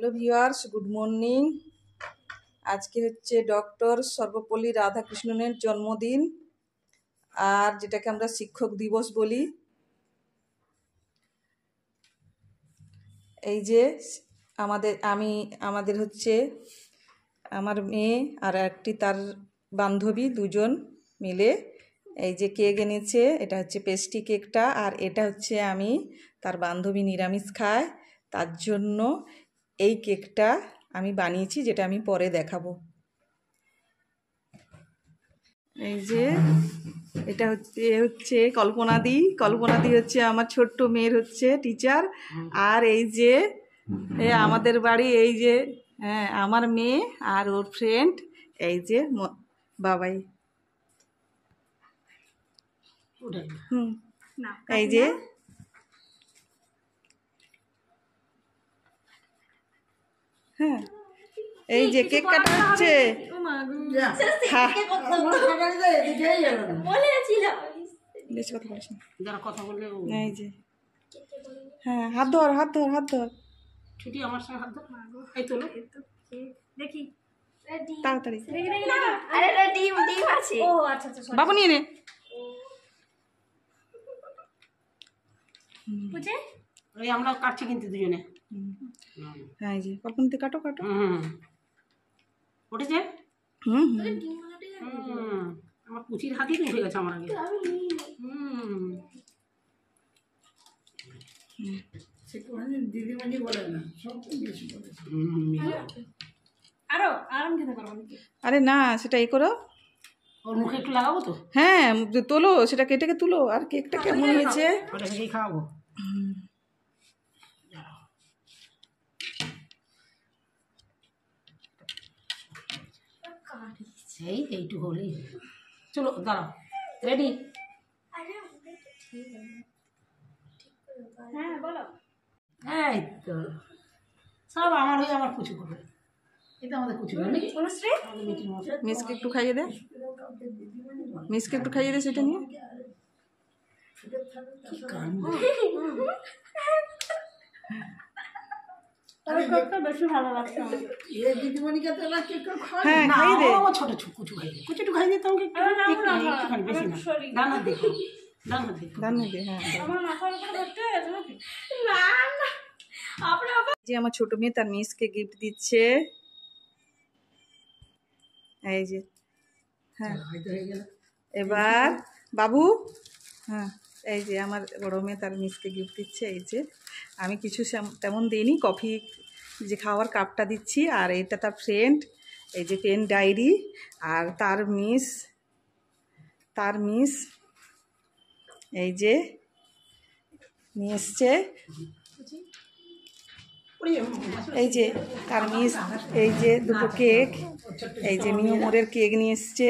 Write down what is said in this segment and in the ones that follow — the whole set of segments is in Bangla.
Hello viewers, good morning. আজকে হচ্ছে ডক্টর সর্বপল্লী রাধাকৃষ্ণনের জন্মদিন, আর যেটাকে আমরা শিক্ষক দিবস বলি। এই যে আমাদের হচ্ছে আমার মেয়ে আর একটি তার বান্ধবী, দুজন মিলে এই যে কেক এনেছে। এটা হচ্ছে পেস্ট্রি কেকটা, আর এটা হচ্ছে আমি তার বান্ধবী নিরামিষ খায়, তার জন্য এই কেকটা আমি বানিয়েছি, যেটা আমি পরে দেখাবো। এই যে এটা হচ্ছে কল্পনাদি হচ্ছে আমার ছোট্ট মেয়ের হচ্ছে টিচার। আর এই যে আমাদের বাড়ি, এই যে হ্যাঁ আমার মেয়ে আর ওর ফ্রেন্ড, এই যে বাবাই। এই যে হ্যাঁ এই যে কেক কাটা হচ্ছে। বেশি কথা বলিস না, এই যে হ্যাঁ হাত ধর ছুটি আমার সঙ্গে হাত ধর, এই তোলো দেখি তাড়াতাড়ি। বাবু নিয়ে নে। ওই আমরা কাটছি কিন্তু দুজনে। হ্যাঁ এই যে কল্পনাতে কাটো উঠেছে। আমার কুচির হাতই উঠে গেছে আমার আগে। দিদিমণি বলে না, আরো আরাম খেতে পারবো। আরে না, সেটা এই করো, ওর মুখে একটু লাগাবো তো। হ্যাঁ তোলো, সেটা কেটে তুলো। আর কেকটা কেমন হয়েছে ওটা থেকেই খাওয়াবো। এইটুকু হলেই চলো, দাঁড়াও, রেডি? হ্যাঁ বলো। এই তো সব আমার হয়ে আমার কুচু করবে। এটা আমাদের কুচু মিসকে একটু খাইয়ে দে, সেটা নিয়ে। হ্যাঁ খাইয়ে দে, ছোট কুচু খাইয়ে দে তোমাকে, বেশি না, ডান হাত দেখো, যে আমার ছোট মেয়ে তার মিসকে গিফট দিচ্ছে। এই যে হ্যাঁ এবার বাবু, হ্যাঁ এই যে আমার বড় মেয়ে তার মিসকে গিফট দিচ্ছে। এই যে আমি কিছু তেমন দিইনি, কফি যে খাওয়ার কাপটা দিচ্ছি। আর এটা তার ফ্রেন্ড, এই যে পেন ডায়েরি। আর তার মিস এই যে নিয়ে এসছে। এই যে তার মিস, এই যে দুটো কেক, এই যে নিউমোরের কেক নিয়ে এসছে।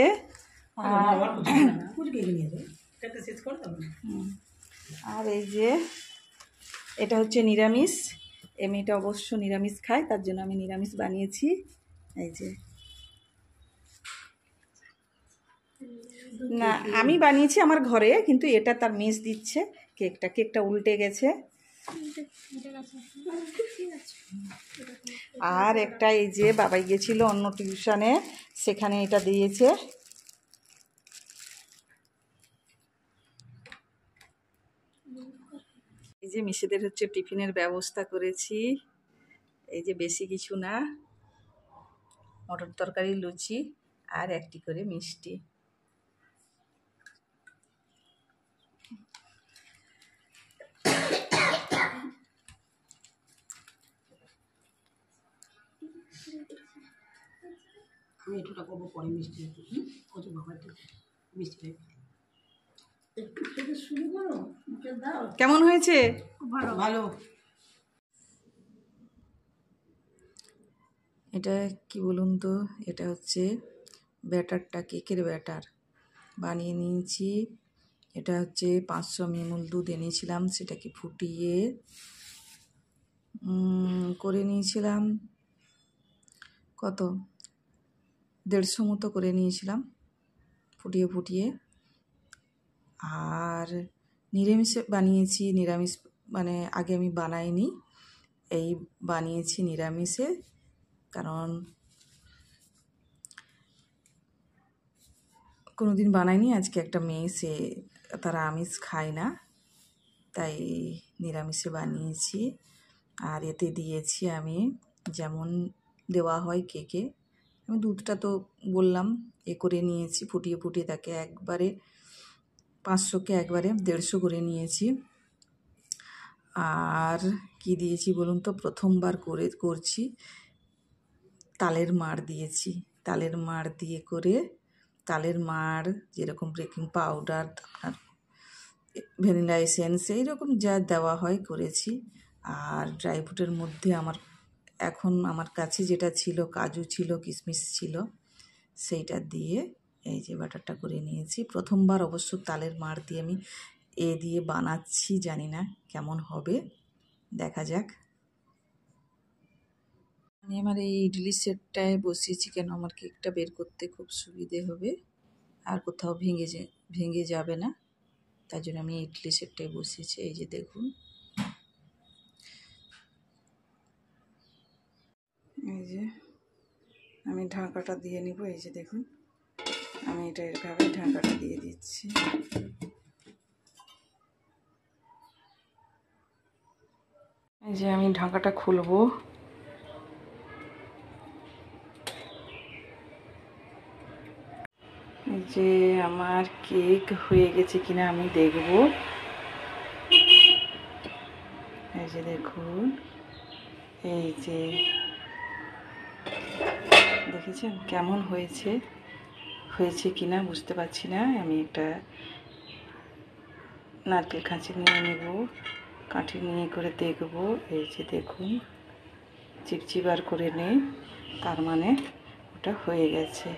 আর এই যে এটা হচ্ছে নিরামিষ, এমনিটা অবশ্য নিরামিষ খায়, তার জন্য আমি নিরামিষ বানিয়েছি। এই যে না আমি বানিয়েছি আমার ঘরে, কিন্তু এটা তার মিস দিচ্ছে কেকটা উল্টে গেছে। আর একটা এই যে বাবাই গেছিল অন্য টিউশনে, সেখানে এটা দিয়েছে। এই যে মিসেদের হচ্ছে টিফিনের ব্যবস্থা করেছি। এই যে বেশি কিছু না, মটর তরকারি, লুচি আর একটি করে মিষ্টি। আমি একটুটা করবো পরে, মিষ্টি কত বাবা মিষ্টি একটু খেতে শুরু করো। কেমন হয়েছে? ভালো। এটা কি বলুন তো, এটা হচ্ছে ব্যাটারটা, কেকের ব্যাটার বানিয়ে নিয়েছি। এটা হচ্ছে 500 ml দুধ এনেছিলাম, সেটাকে ফুটিয়ে করে নিয়েছিলাম। কত 150 মতো করে নিয়েছিলাম ফুটিয়ে। আর নিরামিষ বানিয়েছি, নিরামিষ মানে আগে আমি বানাইনি, এই বানিয়েছি নিরামিষে, কারণ কোনোদিন বানাইনি। আজকে একটা মেয়ে, সে তারা আমিষ খায় না, তাই নিরামিষে বানিয়েছি। আর এতে দিয়েছি আমি যেমন দেওয়া হয় কেকে, আমি দুধটা তো বললাম করে নিয়েছি, ফুটিয়ে তাকে একবারে 500কে একবারে 150 করে নিয়েছি। আর কি দিয়েছি বলুন তো, প্রথমবার করছি তালের মাড় দিয়েছি। তালের মাড় দিয়ে করে, তালের মাড় যেরকম বেকিং পাউডার, আপনার ভ্যানিলা এসেন্স এইরকম যা দেওয়া হয় করেছি। আর ড্রাই ফ্রুটের মধ্যে আমার কাছে যেটা ছিল, কাজু ছিল, কিশমিশ ছিল, সেইটা দিয়ে এই যে বাটারটা করে নিয়েছি। প্রথমবার অবশ্য তালের মাড় দিয়ে আমি দিয়ে বানাচ্ছি, জানি না কেমন হবে, দেখা যাক। আমি আমার এই ইডলি সেটটায় বসিয়েছি, কেন আমার কেকটা বের করতে খুব সুবিধে হবে, আর কোথাও ভেঙে যাবে না, তাই জন্য আমি ইডলি সেটটায় বসিয়েছি। এই যে দেখুন, এই যে আমি ঢাকাটা দিয়ে নিব। এই যে দেখুন, আমি এটা এভাবে ঢাকাটা দিয়ে দিচ্ছি। এই যে আমি ঢাকাটা খুলবো। এই যে আমার কেক হয়ে গেছে কিনা আমি দেখব। এই যে দেখুন, এই যে দেখেছেন কেমন হয়েছে কিনা বুঝতে পারছি না। আমি একটা নারকেল কাঁচি নিয়ে নেব, কাঠি নিয়ে করে দেখব। এই যে দেখুন, চিপচিপার করে নেই, তার মানে ওটা হয়ে গেছে।